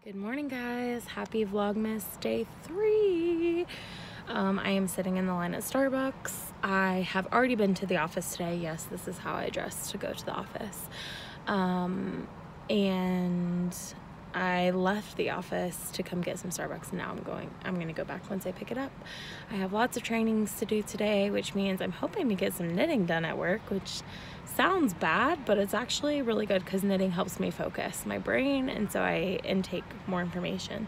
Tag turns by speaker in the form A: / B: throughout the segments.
A: Good morning, guys. Happy Vlogmas day 3. I am sitting in the line at Starbucks. I have already been to the office today. Yes, this is how I dress to go to the office. And I left the office to come get some Starbucks, and now I'm gonna go back once I pick it up. I have lots of trainings to do today, which means I'm hoping to get some knitting done at work, which sounds bad, but it's actually really good because knitting helps me focus my brain, and so I intake more information.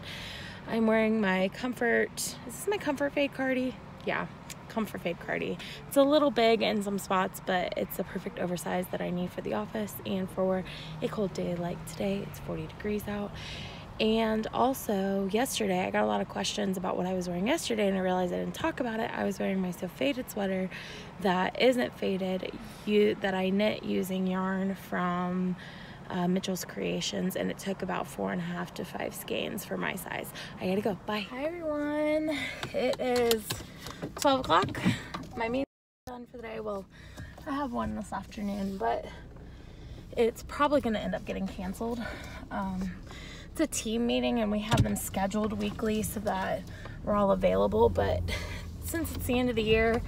A: I'm wearing my Comfort, is this my Comfort Fade cardi? Yeah, Comfort Fade cardi. It's a little big in some spots, but it's the perfect oversize that I need for the office and for a cold day like today. It's 40 degrees out. And also yesterday, I got a lot of questions about what I was wearing yesterday, and I realized I didn't talk about it. I was wearing my So Faded sweater that isn't faded, that I knit using yarn from Mitchell's Creations, and it took about 4.5 to 5 skeins for my size. I gotta go. Bye. Hi everyone. It is 12 o'clock. My meeting is done for the day. Well, I have one this afternoon, but it's probably gonna end up getting canceled. It's a team meeting, and we have them scheduled weekly so that we're all available, but since it's the end of the year,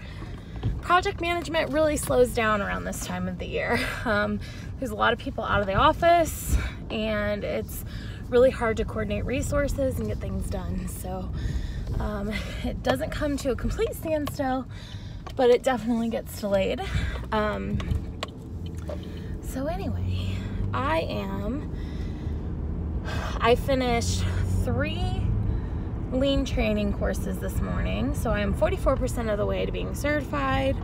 A: project management really slows down around this time of the year. There's a lot of people out of the office, and it's really hard to coordinate resources and get things done. So it doesn't come to a complete standstill, but it definitely gets delayed. So anyway, I finished 3 lean training courses this morning, so I am 44% of the way to being certified.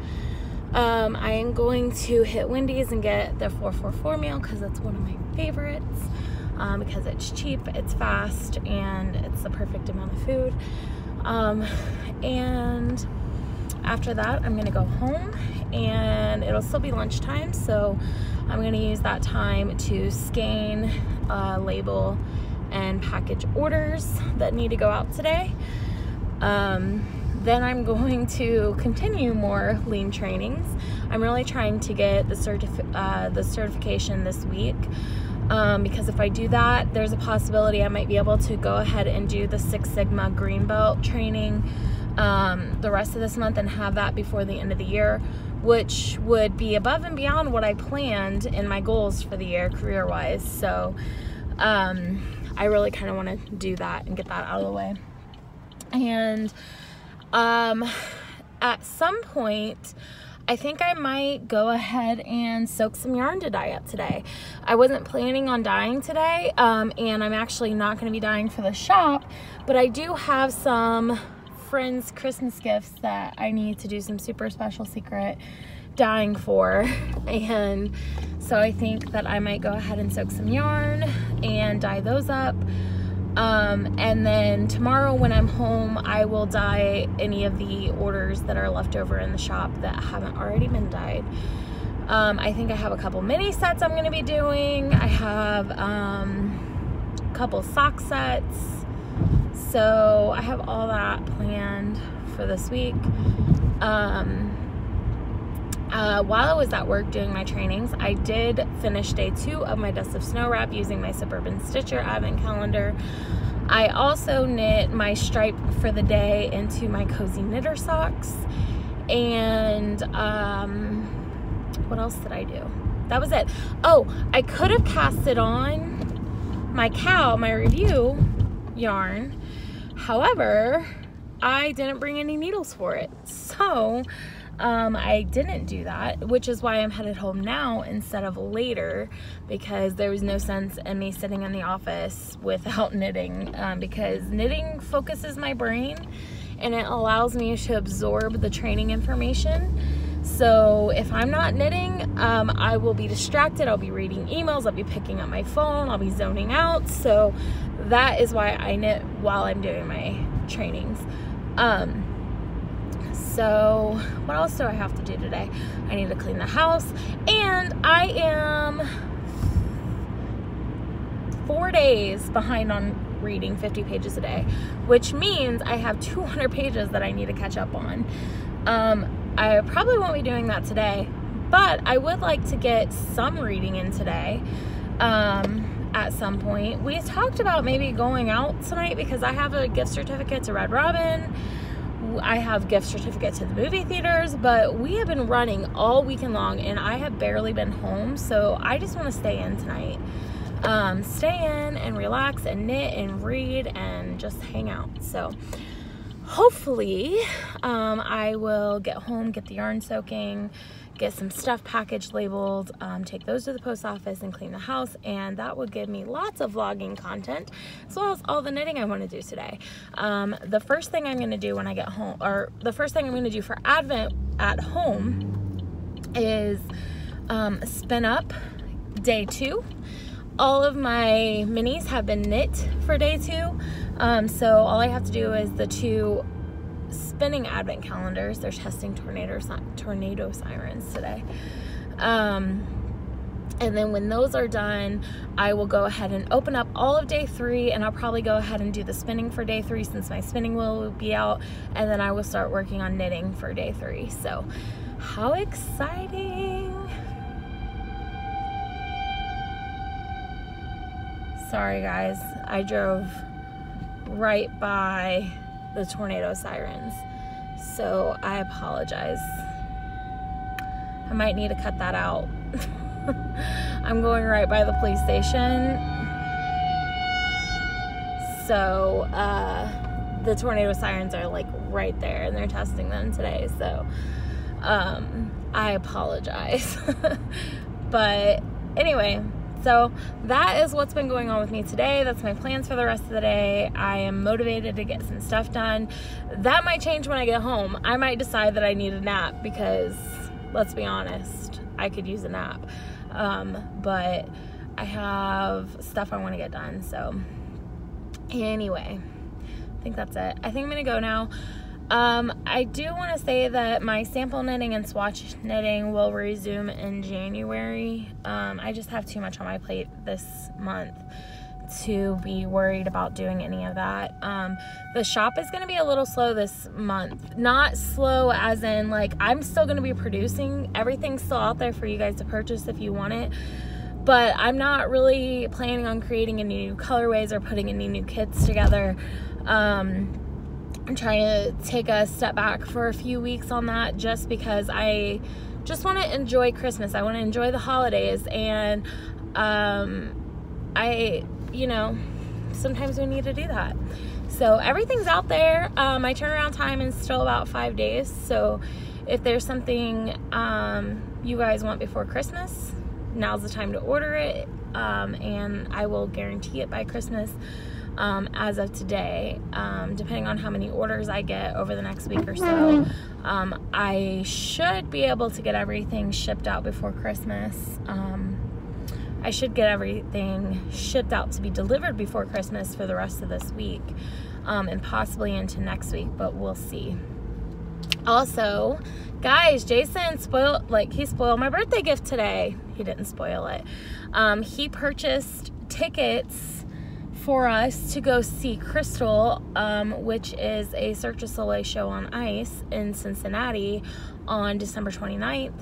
A: I am going to hit Wendy's and get the 444 meal because that's one of my favorites, because it's cheap, it's fast, and it's the perfect amount of food. And after that, I'm gonna go home, and it'll still be lunchtime, so I'm gonna use that time to scan, label, and package orders that need to go out today. Then I'm going to continue more lean trainings. I'm really trying to get the certification this week, because if I do that, there's a possibility I might be able to go ahead and do the 6 Sigma green belt training the rest of this month and have that before the end of the year, which would be above and beyond what I planned in my goals for the year career-wise. So I really kind of want to do that and get that out of the way. And at some point, I think I might go ahead and soak some yarn to dye up today. I wasn't planning on dyeing today, and I'm actually not going to be dyeing for the shop, but I do have some friends' Christmas gifts that I need to do some super special secret dyeing for, and so I think that I might go ahead and soak some yarn and dye those up. And then tomorrow when I'm home, I will dye any of the orders that are left over in the shop that haven't already been dyed. I think I have a couple mini sets I'm going to be doing. I have a couple sock sets. So I have all that planned for this week. While I was at work doing my trainings, I did finish day 2 of my Dust of Snow wrap using my Suburban Stitcher advent calendar. I also knit my stripe for the day into my Cozy Knitter socks. And what else did I do? That was it. Oh, I could have casted on my review yarn. However, I didn't bring any needles for it. So I didn't do that, which is why I'm headed home now instead of later, because there was no sense in me sitting in the office without knitting, because knitting focuses my brain and it allows me to absorb the training information. So if I'm not knitting, I will be distracted. I'll be reading emails, I'll be picking up my phone, I'll be zoning out. So that is why I knit while I'm doing my trainings. So what else do I have to do today? I need to clean the house, and I am 4 days behind on reading 50 pages a day, which means I have 200 pages that I need to catch up on. I probably won't be doing that today, but I would like to get some reading in today. at some point. We talked about maybe going out tonight because I have a gift certificate to Red Robin. I have gift certificate to the movie theaters, but we have been running all weekend long and I have barely been home, so I just want to stay in tonight. Stay in and relax and knit and read and just hang out. So hopefully I will get home, get the yarn soaking, get some stuff packaged, labeled, take those to the post office and clean the house, and that would give me lots of vlogging content as well as all the knitting I want to do today. The first thing I'm going to do when I get home, or the first thing I'm going to do for Advent at home, is spin up day 2. All of my minis have been knit for day 2, so all I have to do is the 2 spinning advent calendars. They're testing tornado sirens today, and then when those are done, I will go ahead and open up all of day 3, and I'll probably go ahead and do the spinning for day 3 since my spinning wheel will be out, and then I will start working on knitting for day 3. So how exciting! Sorry guys, I drove right by the tornado sirens, so I apologize. I might need to cut that out. I'm going right by the police station, so the tornado sirens are like right there and they're testing them today, so I apologize. But anyway, so that is what's been going on with me today. That's my plans for the rest of the day. I am motivated to get some stuff done. That might change when I get home. I might decide that I need a nap because, let's be honest, I could use a nap. But I have stuff I want to get done. So anyway, I think that's it. I think I'm going to go now. I do want to say that my sample knitting and swatch knitting will resume in January. I just have too much on my plate this month to be worried about doing any of that. The shop is going to be a little slow this month. Not slow as in, like, I'm still going to be producing. Everything's still out there for you guys to purchase if you want it. But I'm not really planning on creating any new colorways or putting any new kits together. I'm trying to take a step back for a few weeks on that just because I just want to enjoy Christmas. I want to enjoy the holidays, and you know, sometimes we need to do that. So everything's out there. My turnaround time is still about 5 days, so if there's something you guys want before Christmas, now's the time to order it, and I will guarantee it by Christmas. As of today, depending on how many orders I get over the next week or so, I should be able to get everything shipped out before Christmas. I should get everything shipped out to be delivered before Christmas for the rest of this week, and possibly into next week, but we'll see. Also, guys, Jason spoiled my birthday gift today. He didn't spoil it. He purchased tickets for us to go see Crystal, which is a Cirque du Soleil show on ice in Cincinnati on December 29th,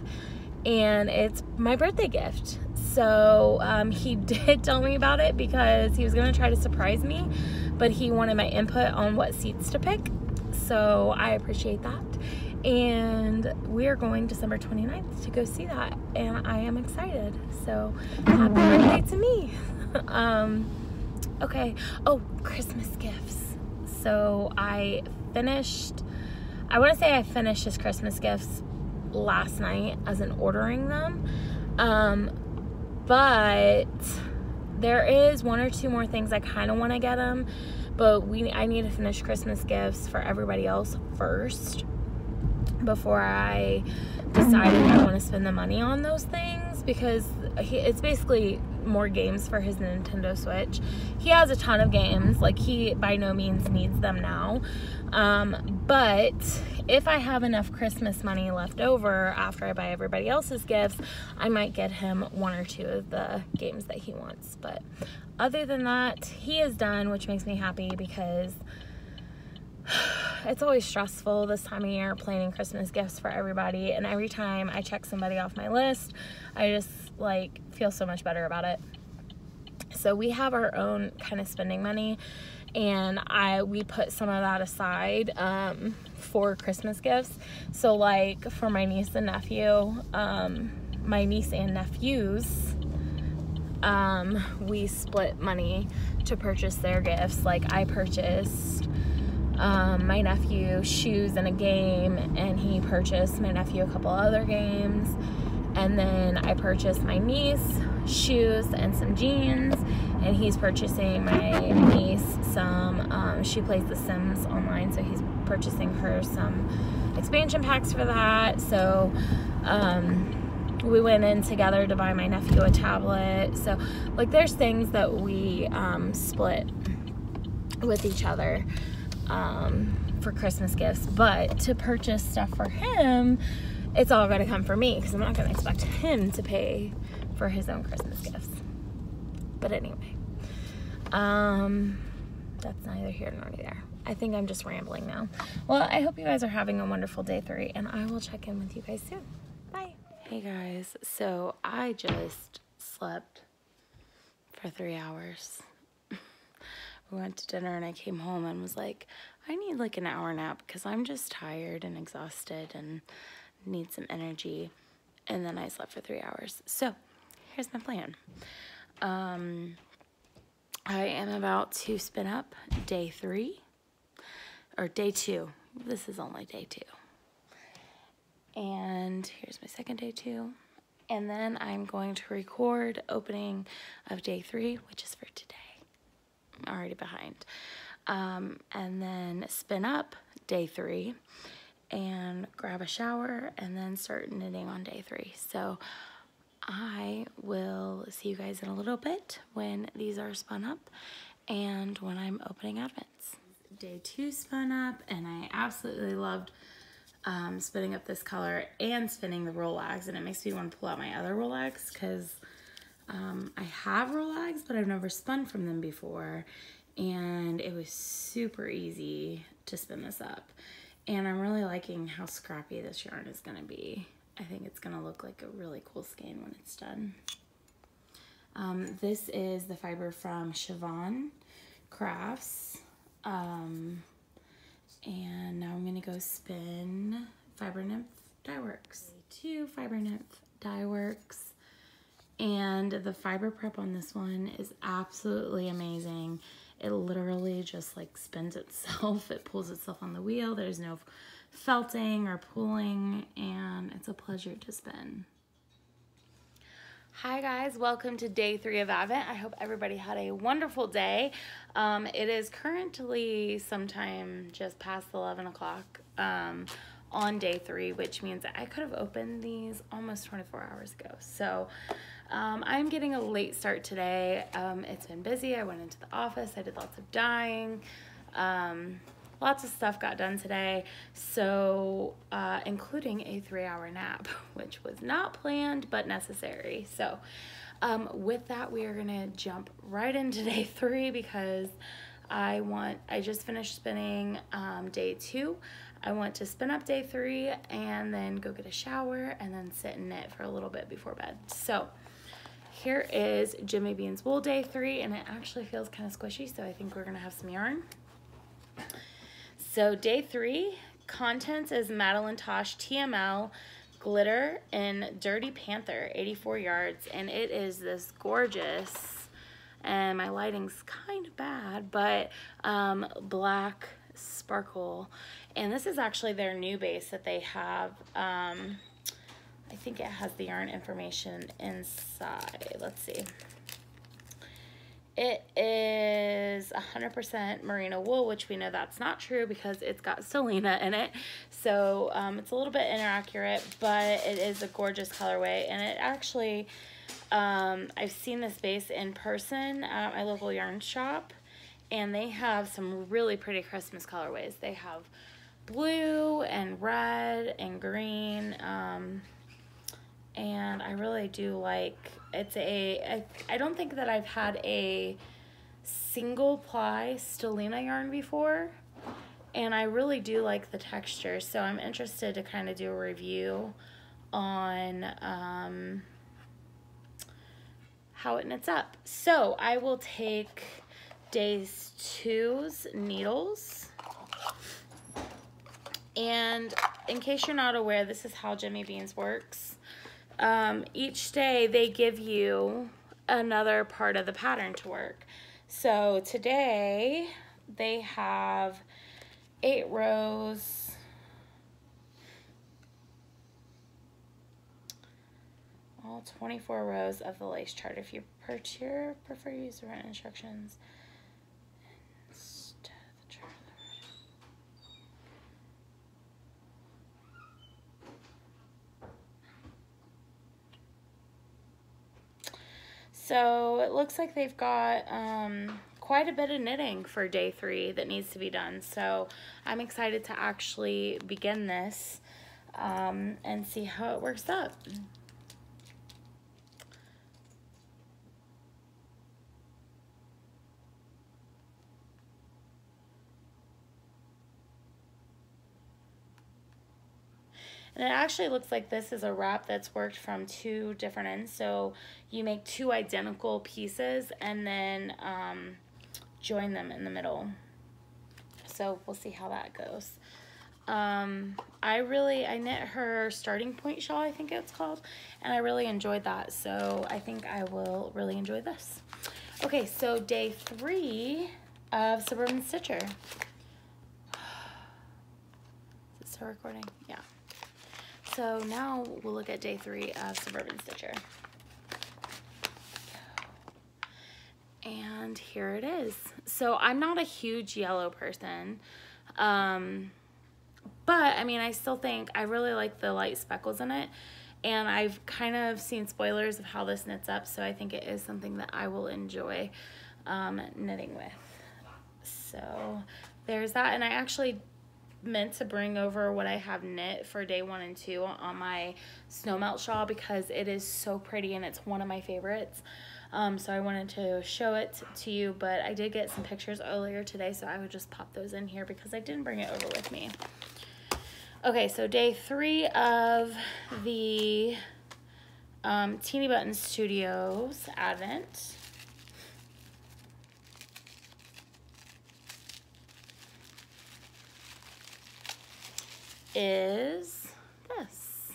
A: and it's my birthday gift. So he did tell me about it because he was going to try to surprise me, but he wanted my input on what seats to pick, so I appreciate that. And we are going December 29th to go see that, and I am excited. So happy birthday to me. Okay, oh, Christmas gifts. So I want to say I finished his Christmas gifts last night as in ordering them. But there is 1 or 2 more things I kind of want to get him, but I need to finish Christmas gifts for everybody else first before I decide if I want to spend the money on those things, because it's basically more games for his Nintendo Switch. He has a ton of games, like he by no means needs them now, but if I have enough Christmas money left over after I buy everybody else's gifts, I might get him 1 or 2 of the games that he wants. But other than that, he is done, which makes me happy because it's always stressful this time of year planning Christmas gifts for everybody, and every time I check somebody off my list, I just like feel so much better about it. So we have our own kind of spending money, and we put some of that aside for Christmas gifts. So like for my niece and nephews, we split money to purchase their gifts. Like I purchased my nephew shoes and a game, and he purchased my nephew a couple other games. And then I purchased my niece shoes and some jeans, and he's purchasing my niece some, she plays The Sims online, so he's purchasing her some expansion packs for that. So we went in together to buy my nephew a tablet. So like there's things that we split with each other for Christmas gifts, but to purchase stuff for him, it's all going to come from me, because I'm not going to expect him to pay for his own Christmas gifts. But anyway, that's neither here nor there. I think I'm just rambling now. Well, I hope you guys are having a wonderful day 3, and I will check in with you guys soon. Bye. Hey guys, so I just slept for 3 hours. We went to dinner and I came home and was like, I need like an hour nap because I'm just tired and exhausted and need some energy. And then I slept for 3 hours. So here's my plan. I am about to spin up day 3 or day 2. This is only day 2. And here's my second day 2. And then I'm going to record opening of day 3, which is for today. I'm already behind. And then spin up day 3 and grab a shower and then start knitting on day 3. So I will see you guys in a little bit when these are spun up and when I'm opening advents. Day 2 spun up, and I absolutely loved spinning up this color and spinning the Rolex, and it makes me want to pull out my other Rolex because I have Rolex, but I've never spun from them before, and it was super easy to spin this up. And I'm really liking how scrappy this yarn is going to be. I think it's going to look like a really cool skein when it's done. This is the fiber from Siobhan Crafts. And now I'm going to go spin Fiber Nymph Dye Works. Day 2 Fiber Nymph Dye Works. And the fiber prep on this one is absolutely amazing. It literally just like spins itself. It pulls itself on the wheel. There's no felting or pulling, and it's a pleasure to spin. Hi guys, welcome to day 3 of Advent. I hope everybody had a wonderful day. It is currently sometime just past 11 o'clock on day 3, which means I could have opened these almost 24 hours ago. So I'm getting a late start today. It's been busy. I went into the office. I did lots of dyeing. Lots of stuff got done today, so including a 3-hour nap, which was not planned but necessary. So with that, we are gonna jump right into day 3 because I just finished spinning day 2. I want to spin up day 3 and then go get a shower and then sit and knit for a little bit before bed. So here is Jimmy Bean's Wool day 3, and it actually feels kind of squishy, so I think we're gonna have some yarn. So day 3, contents is Madeline Tosh TML glitter in Dirty Panther, 84 yards, and it is this gorgeous, and my lighting's kind of bad, but black sparkle. And this is actually their new base that they have. I think it has the yarn information inside. Let's see. It is 100% merino wool, which we know that's not true because it's got stellina in it. So it's a little bit inaccurate, but it is a gorgeous colorway. And it actually, I've seen this base in person at my local yarn shop, and they have some really pretty Christmas colorways. They have blue and red and green, and I really do like, I don't think that I've had a single ply stellina yarn before, and I really do like the texture, so I'm interested to kind of do a review on how it knits up. So I will take day 2's needles, and in case you're not aware, this is how Jimmy Beans works. Each day they give you another part of the pattern to work. So today they have 8 rows, all 24 rows of the lace chart. If you prefer to use the written instructions instead of the chart. So it looks like they've got quite a bit of knitting for day 3 that needs to be done. So I'm excited to actually begin this and see how it works up. And it actually looks like this is a wrap that's worked from 2 different ends. So you make 2 identical pieces and then join them in the middle. So we'll see how that goes. I knit her starting point shawl, I think it's called, and I really enjoyed that. So I think I will really enjoy this. Okay, so day 3 of Suburban Stitcher. Is it still recording? Yeah. So now we'll look at day 3 of Suburban Stitcher. And here it is. So I'm not a huge yellow person, but I mean, I still think I really like the light speckles in it, and I've kind of seen spoilers of how this knits up, so I think it is something that I will enjoy knitting with. So there's that, and I actually meant to bring over what I have knit for day 1 and 2 on my snow melt shawl because it is so pretty and it's one of my favorites. So I wanted to show it to you, but I did get some pictures earlier today, so I would just pop those in here because I didn't bring it over with me. Okay, so day 3 of the Teeny Button Studios Advent. Is this,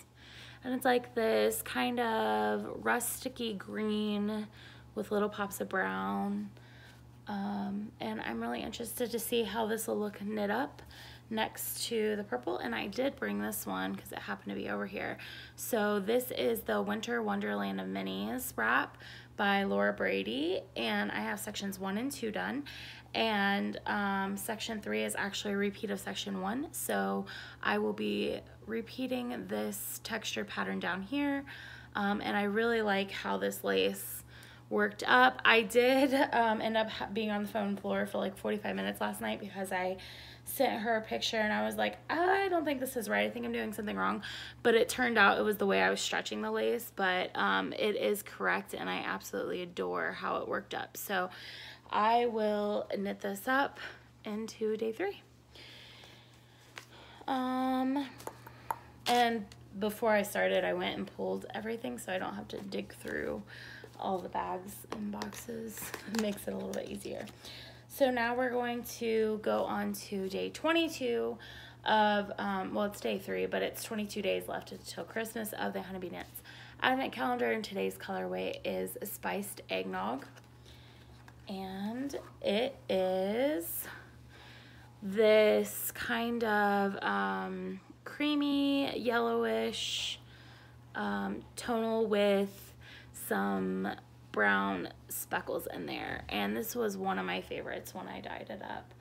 A: and it's like this kind of rusticy green with little pops of brown, and I'm really interested to see how this will look knit up next to the purple. And I did bring this one because it happened to be over here. So this is the Winter Wonderland of Minis wrap by Laura Brady, and I have sections 1 and 2 done, and section 3 is actually a repeat of section 1, so I will be repeating this textured pattern down here, and I really like how this lace worked up. I did end up being on the phone with Laura for like 45 minutes last night because I sent her a picture and I was like, I don't think this is right. I think I'm doing something wrong. But it turned out it was the way I was stretching the lace, but it is correct, and I absolutely adore how it worked up. So I will knit this up into day 3. And before I started, I went and pulled everything so I don't have to dig through all the bags and boxes. It makes it a little bit easier. So now we're going to go on to day 22 of, well, it's day 3, but it's 22 days left until Christmas of the Honeybee Knits Advent Calendar, and today's colorway is Spiced Eggnog. And it is this kind of creamy, yellowish tonal with some brown speckles in there, and this was one of my favorites when I dyed it up.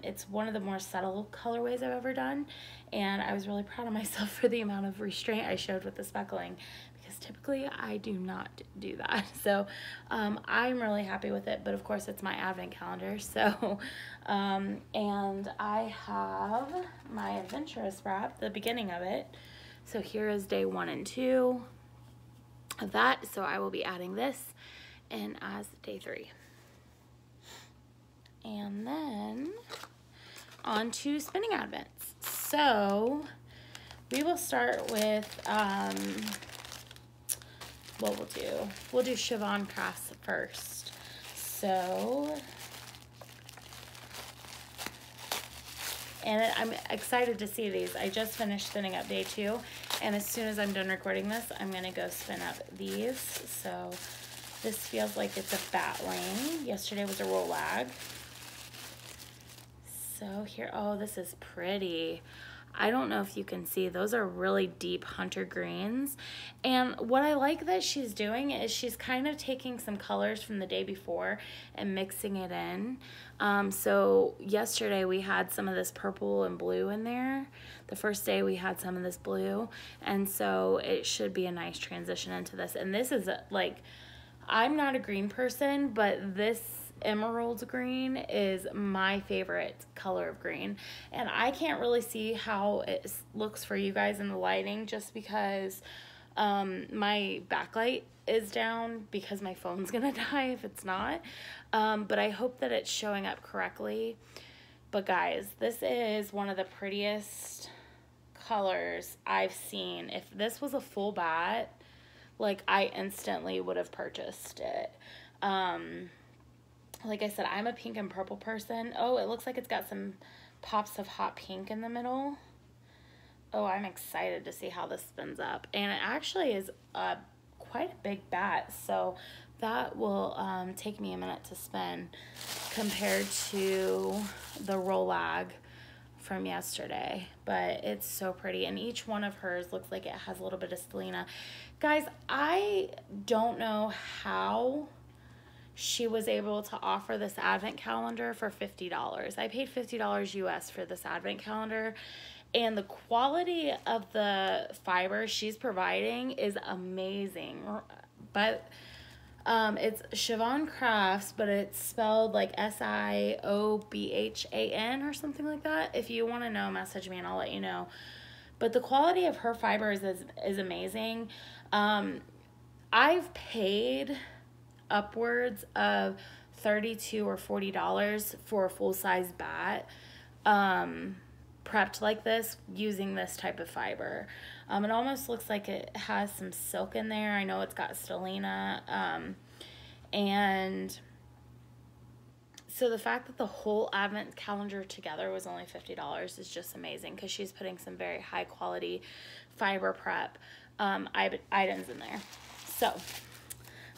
A: It's one of the more subtle colorways I've ever done, and I was really proud of myself for the amount of restraint I showed with the speckling, because typically I do not do that. So I'm really happy with it, but of course it's my advent calendar. So and I have my adventurous wrap, the beginning of it. So here is day 1 and 2 of that, so I will be adding this in as day 3. And then on to spinning advents. So we will start with what we'll do Siobhan Crafts first. So, and I'm excited to see these. I just finished spinning up day 2, and as soon as I'm done recording this, I'm gonna go spin up these. So this feels like it's a batling. Yesterday was a roll lag. So here, oh, this is pretty. I don't know if you can see, those are really deep hunter greens. And what I like that she's doing is she's kind of taking some colors from the day before and mixing it in. So yesterday we had some of this purple and blue in there. The first day we had some of this blue. And so it should be a nice transition into this. And this is like, I'm not a green person, but this emerald green is my favorite color of green, and I can't really see how it looks for you guys in the lighting just because my backlight is down because my phone's gonna die if it's not, but I hope that it's showing up correctly. But guys, this is one of the prettiest colors I've seen. If this was a full bat, like, I instantly would have purchased it. Like I said, I'm a pink and purple person. Oh, it looks like it's got some pops of hot pink in the middle. Oh, I'm excited to see how this spins up. And it actually is quite a big bat, so that will take me a minute to spin compared to the roll lag from yesterday. But it's so pretty, and each one of hers looks like it has a little bit of Selena. Guys, I don't know how she was able to offer this advent calendar for $50. I paid $50 US for this advent calendar, and the quality of the fiber she's providing is amazing. But it's Siobhan Crafts, but it's spelled like Siobhan or something like that. If you want to know, message me and I'll let you know. But the quality of her fibers is amazing. I've paid upwards of $32 or $40 for a full-size bat prepped like this using this type of fiber. It almost looks like it has some silk in there. I know it's got Selena, and so the fact that the whole advent calendar together was only $50 is just amazing, because she's putting some very high quality fiber prep items in there. So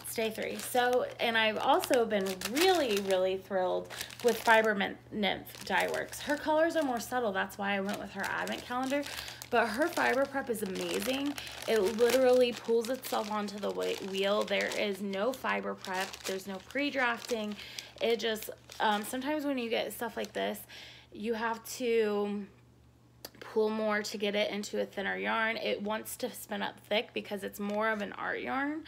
A: it's day 3. So, and I've also been really thrilled with Fiber Nymph Dye Works. Her colors are more subtle. That's why I went with her advent calendar. But her fiber prep is amazing. It literally pulls itself onto the wheel. There is no fiber prep. There's no pre-drafting. It just, sometimes when you get stuff like this, you have to pull more to get it into a thinner yarn. It wants to spin up thick because it's more of an art yarn.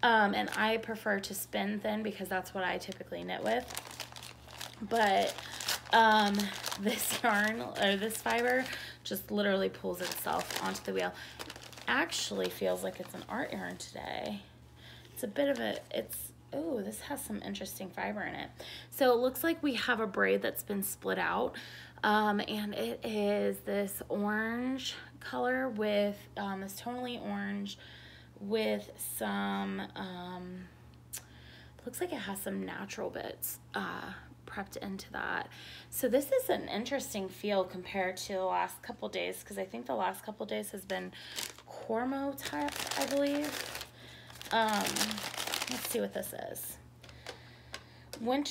A: And I prefer to spin thin because that's what I typically knit with. But this yarn, or this fiber, just literally pulls itself onto the wheel. Actually feels like it's an art yarn today. It's a bit of a, oh, this has some interesting fiber in it. So it looks like we have a braid that's been split out. And it is this orange color with this tonally orange with some, looks like it has some natural bits prepped into that. So this is an interesting feel compared to the last couple days, because I think the last couple days has been Cormo type, I believe. Let's see what this is.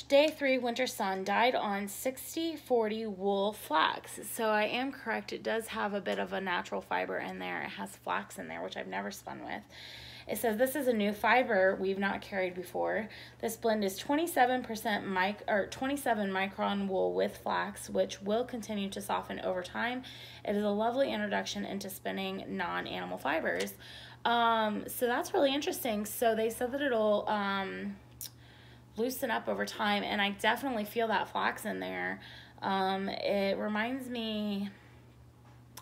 A: Day 3 Winter Sun, dyed on 60/40 wool flax. So I am correct, it does have a bit of a natural fiber in there. It has flax in there, which I've never spun with. It says this is a new fiber we've not carried before. This blend is 27% 27 micron wool with flax, which will continue to soften over time. It is a lovely introduction into spinning non-animal fibers. So that's really interesting. So they said that it'll loosen up over time, and I definitely feel that flax in there. It reminds me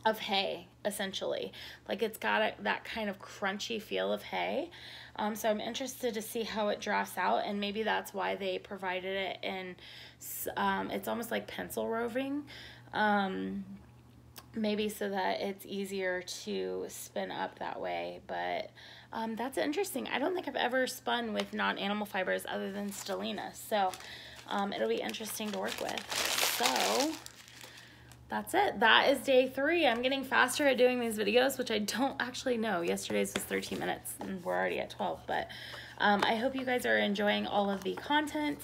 A: of hay, essentially. Like, it's got that kind of crunchy feel of hay. So I'm interested to see how it drafts out, and maybe that's why they provided it in, it's almost like pencil roving. maybe so that it's easier to spin up that way. But that's interesting. I don't think I've ever spun with non-animal fibers other than stellina, so it'll be interesting to work with. So that's it. That is day 3. I'm getting faster at doing these videos, which I don't actually know. Yesterday's was 13 minutes and we're already at 12, but I hope you guys are enjoying all of the content.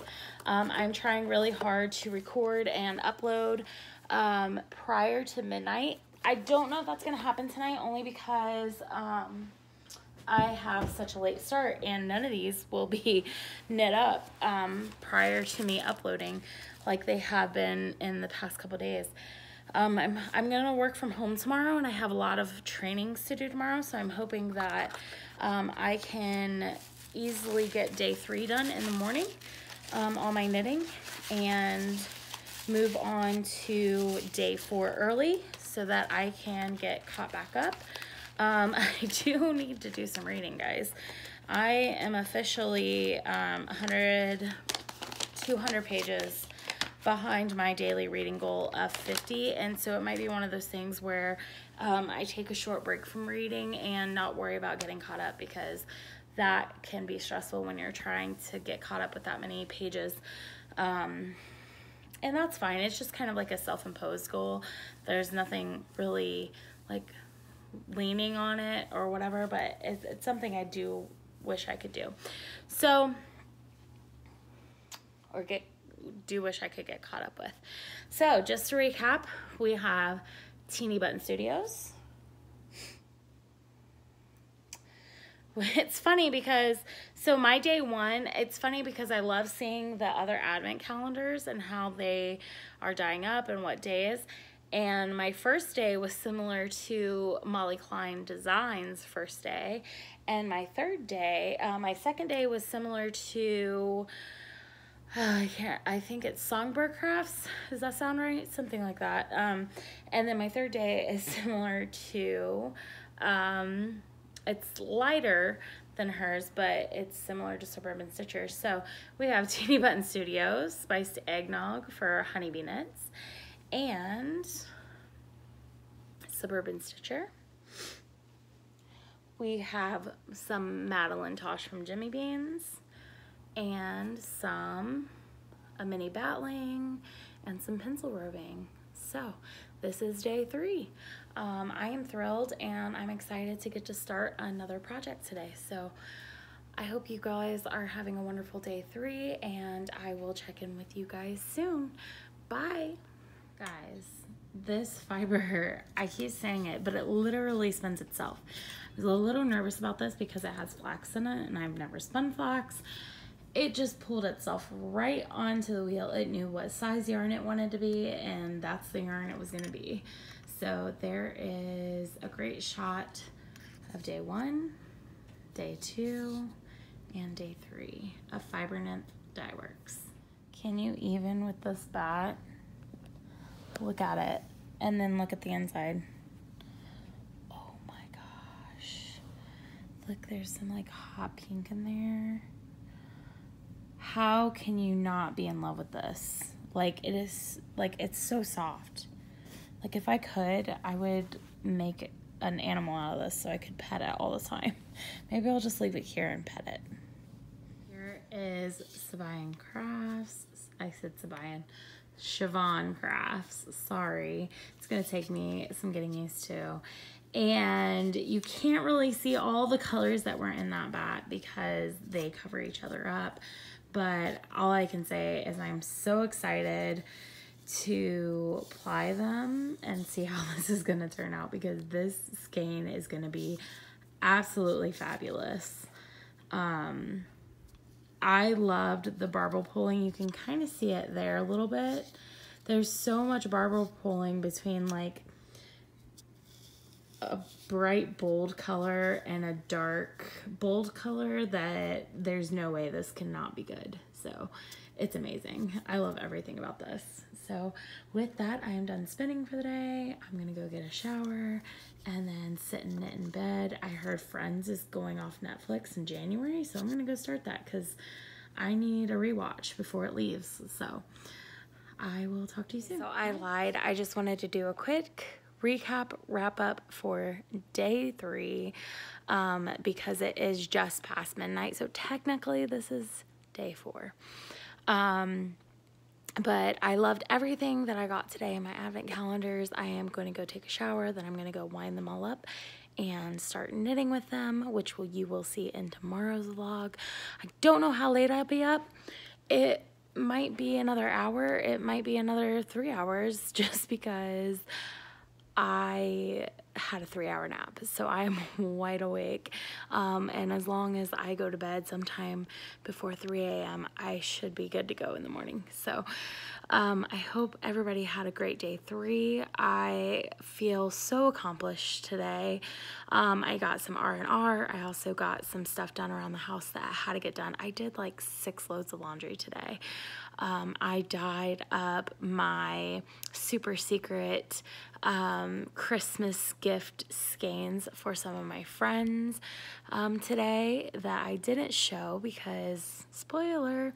A: I'm trying really hard to record and upload prior to midnight. I don't know if that's going to happen tonight, only because I have such a late start and none of these will be knit up prior to me uploading like they have been in the past couple days. I'm gonna work from home tomorrow and I have a lot of trainings to do tomorrow, so I'm hoping that I can easily get day 3 done in the morning, all my knitting, and move on to day 4 early so that I can get caught back up. I do need to do some reading, guys. I am officially 200 pages behind my daily reading goal of 50, and so it might be one of those things where I take a short break from reading and not worry about getting caught up, because that can be stressful when you're trying to get caught up with that many pages. And that's fine. It's just kind of like a self-imposed goal. There's nothing really like leaning on it or whatever, but it's something I do wish I could do. So, or do wish I could get caught up with. So just to recap, we have Teeny Button Studios. It's funny because, so my day 1, it's funny because I love seeing the other advent calendars and how they are dying up and what day is. And my first day was similar to Molly Klein Designs' first day. And my third day, my second day was similar to, I think it's Songbird Crafts. Does that sound right? Something like that. And then my third day is similar to, it's lighter than hers, but it's similar to Suburban Stitchers. So we have Teeny Button Studios, Spiced Eggnog for Honeybee Knits, and Suburban Stitcher. We have some Madeline Tosh from Jimmy Beans, and a mini battling, and some pencil roving. So this is day 3. I am thrilled and I'm excited to get to start another project today. So I hope you guys are having a wonderful day 3, and I will check in with you guys soon. Bye. Guys, this fiber, I keep saying it, but it literally spins itself. I was a little nervous about this because it has flax in it and I've never spun flax. It just pulled itself right onto the wheel. It knew what size yarn it wanted to be, and that's the yarn it was going to be. So there is a great shot of day 1, day 2, and day 3 of Fiber Nymph Dye Works. Can you even with this bat? Look at it, and then look at the inside. Oh my gosh. Look, there's some like hot pink in there. How can you not be in love with this? Like, it is, like, it's so soft. Like, if I could, I would make an animal out of this so I could pet it all the time. Maybe I'll just leave it here and pet it. Here is Sabayan Crafts. I said Sabayan. Siobhan Crafts. Sorry. It's going to take me some getting used to. And you can't really see all the colors that were in that bat because they cover each other up. But all I can say is I'm so excited to apply them and see how this is going to turn out, because this skein is going to be absolutely fabulous. I loved the barbel pulling. You can kind of see it there a little bit. There's so much barbel pulling between like a bright bold color and a dark bold color that there's no way this cannot be good. So it's amazing. I love everything about this. So with that, I am done spinning for the day. I'm gonna go get a shower and then sit and knit in bed. I heard Friends is going off Netflix in January, so I'm gonna go start that because I need a rewatch before it leaves. So I will talk to you soon. So I lied. I just wanted to do a quick wrap up for day 3 because it is just past midnight. So technically this is day 4. But I loved everything that I got today in my advent calendars. I am going to go take a shower, then I'm going to go wind them all up and start knitting with them, which you will see in tomorrow's vlog. I don't know how late I'll be up. It might be another hour. It might be another 3 hours, just because I had a 3-hour nap, so I'm wide awake, and as long as I go to bed sometime before 3 a.m. I should be good to go in the morning. So I hope everybody had a great day 3. I feel so accomplished today. I got some R&R. I also got some stuff done around the house that I had to get done. I did like 6 loads of laundry today. I dyed up my super secret Christmas gift skeins for some of my friends today that I didn't show because, spoiler,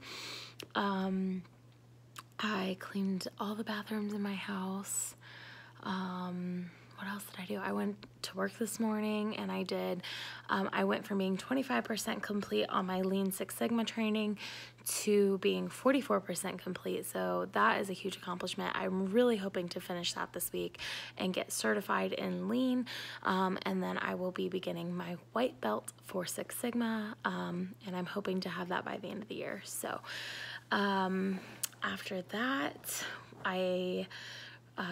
A: I cleaned all the bathrooms in my house. What else did I do? I went to work this morning and I went from being 25% complete on my Lean Six Sigma training to being 44% complete. So that is a huge accomplishment. I'm really hoping to finish that this week and get certified in Lean. And then I will be beginning my white belt for Six Sigma. And I'm hoping to have that by the end of the year. So after that, I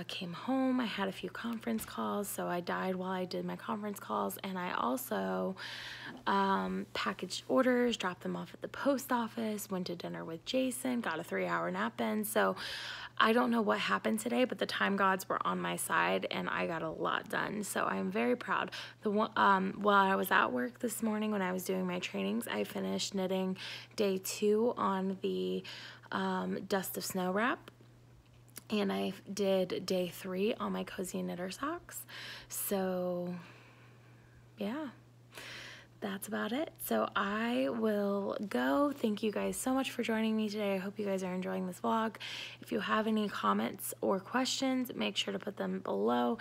A: came home. I had a few conference calls, so I dyed while I did my conference calls, and I also packaged orders, dropped them off at the post office, went to dinner with Jason, got a 3-hour nap in. So I don't know what happened today, but the time gods were on my side and I got a lot done. So I'm very proud. While I was at work this morning when I was doing my trainings, I finished knitting day 2 on the Dust of Snow wrap. And I did day 3 on my Cozy Knitter socks. So yeah, that's about it. So I will go. Thank you guys so much for joining me today. I hope you guys are enjoying this vlog. If you have any comments or questions, make sure to put them below.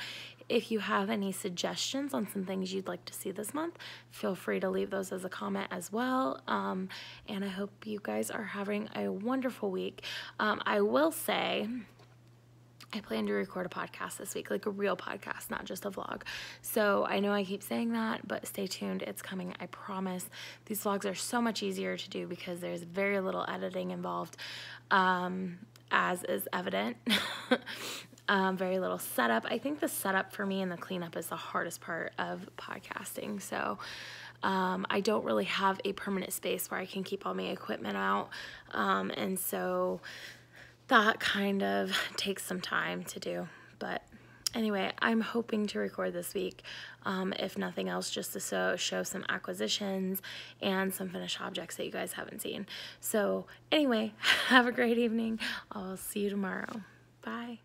A: If you have any suggestions on some things you'd like to see this month, feel free to leave those as a comment as well. And I hope you guys are having a wonderful week. I will say, I plan to record a podcast this week, like a real podcast, not just a vlog. So I know I keep saying that, but stay tuned. It's coming, I promise. These vlogs are so much easier to do because there's very little editing involved, as is evident. Very little setup. I think the setup for me and the cleanup is the hardest part of podcasting. So I don't really have a permanent space where I can keep all my equipment out. And so that kind of takes some time to do. But anyway, I'm hoping to record this week, if nothing else, just to show some acquisitions and some finished objects that you guys haven't seen. So anyway, have a great evening. I'll see you tomorrow. Bye.